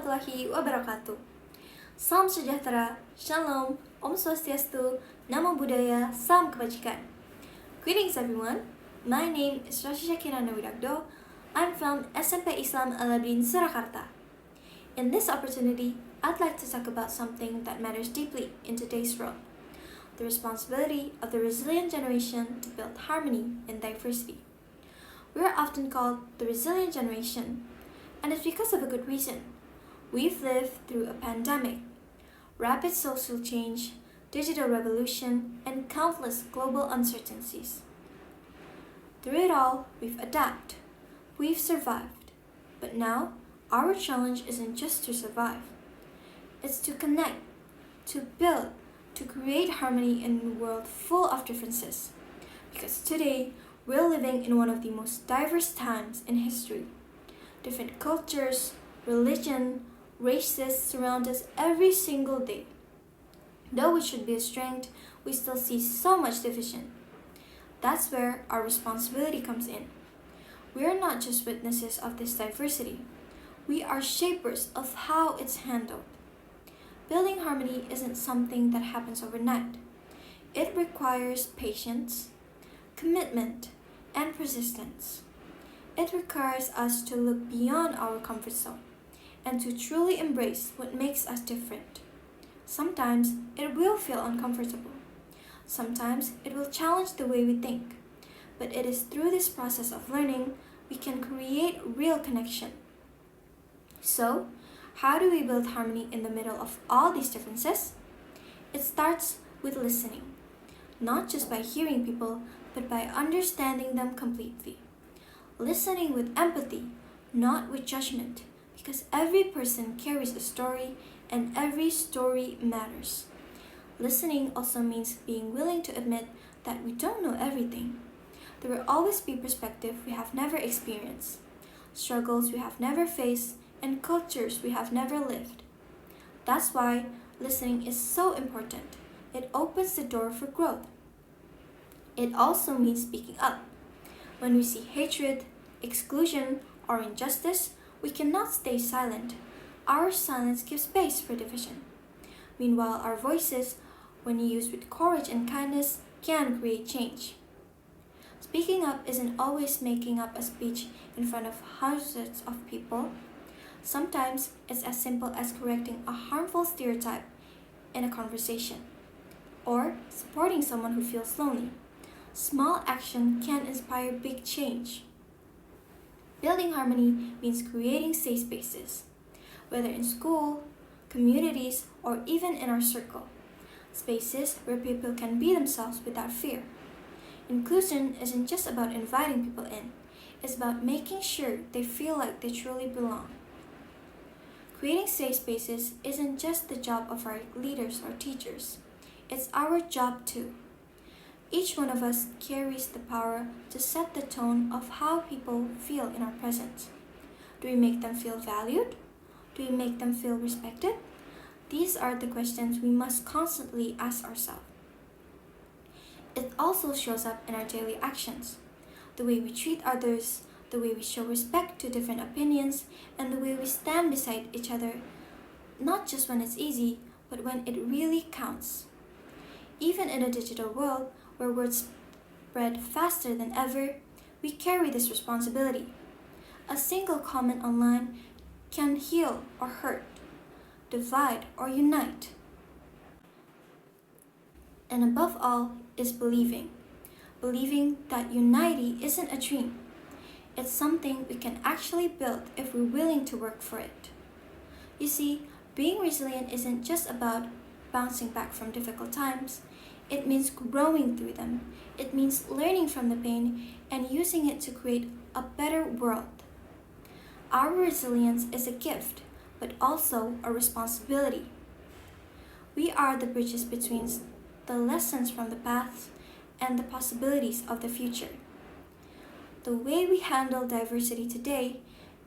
warahmatullahi wabarakatuh. Salam sejahtera, shalom, om swastiastu, namo buddhaya, salam kebajikan. Greetings everyone, my name is KIRANA. I'm from SMP Islam ABIDIN Surakarta. In this opportunity, I'd like to talk about something that matters deeply in today's world. The responsibility of the resilient generation to build harmony in diversity. We are often called the resilient generation, and it's because of a good reason. We've lived through a pandemic, rapid social change, digital revolution, and countless global uncertainties. Through it all, we've adapted, we've survived. But now, our challenge isn't just to survive. It's to connect, to build, to create harmony in a world full of differences. Because today, we're living in one of the most diverse times in history. Different cultures, religion, races surround us every single day. Though it should be a strength, we still see so much division. That's where our responsibility comes in. We are not just witnesses of this diversity. We are shapers of how it's handled. Building harmony isn't something that happens overnight. It requires patience, commitment, and persistence. It requires us to look beyond our comfort zone and to truly embrace what makes us different. Sometimes it will feel uncomfortable. Sometimes it will challenge the way we think. But it is through this process of learning we can create real connection. So, how do we build harmony in the middle of all these differences? It starts with listening, not just by hearing people, but by understanding them completely. Listening with empathy, not with judgment, because every person carries a story and every story matters. Listening also means being willing to admit that we don't know everything. There will always be perspective we have never experienced, struggles we have never faced, and cultures we have never lived. That's why listening is so important. It opens the door for growth. It also means speaking up. When we see hatred, exclusion, or injustice, we cannot stay silent. Our silence gives space for division. Meanwhile, our voices, when used with courage and kindness, can create change. Speaking up isn't always making up a speech in front of hundreds of people. Sometimes it's as simple as correcting a harmful stereotype in a conversation, or supporting someone who feels lonely. Small action can inspire big change. Building harmony means creating safe spaces, whether in school, communities, or even in our circle. Spaces where people can be themselves without fear. Inclusion isn't just about inviting people in, it's about making sure they feel like they truly belong. Creating safe spaces isn't just the job of our leaders or teachers, it's our job too. Each one of us carries the power to set the tone of how people feel in our presence. Do we make them feel valued? Do we make them feel respected? These are the questions we must constantly ask ourselves. It also shows up in our daily actions, the way we treat others, the way we show respect to different opinions, and the way we stand beside each other, not just when it's easy, but when it really counts. Even in a digital world where words spread faster than ever, we carry this responsibility. A single comment online can heal or hurt, divide or unite. And above all is believing. Believing that unity isn't a dream. It's something we can actually build if we're willing to work for it. You see, being resilient isn't just about bouncing back from difficult times. It means growing through them. It means learning from the pain and using it to create a better world. Our resilience is a gift, but also a responsibility. We are the bridges between the lessons from the past and the possibilities of the future. The way we handle diversity today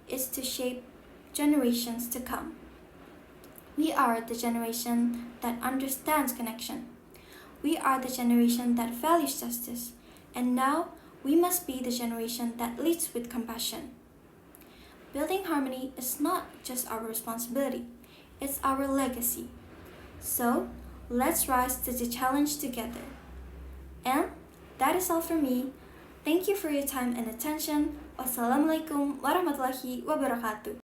is to shape generations to come. We are the generation that understands connection. We are the generation that values justice, and now we must be the generation that leads with compassion. building harmony is not just our responsibility, it's our legacy. So, let's rise to the challenge together. And that is all from me. Thank you for your time and attention. Wassalamualaikum warahmatullahi wabarakatuh.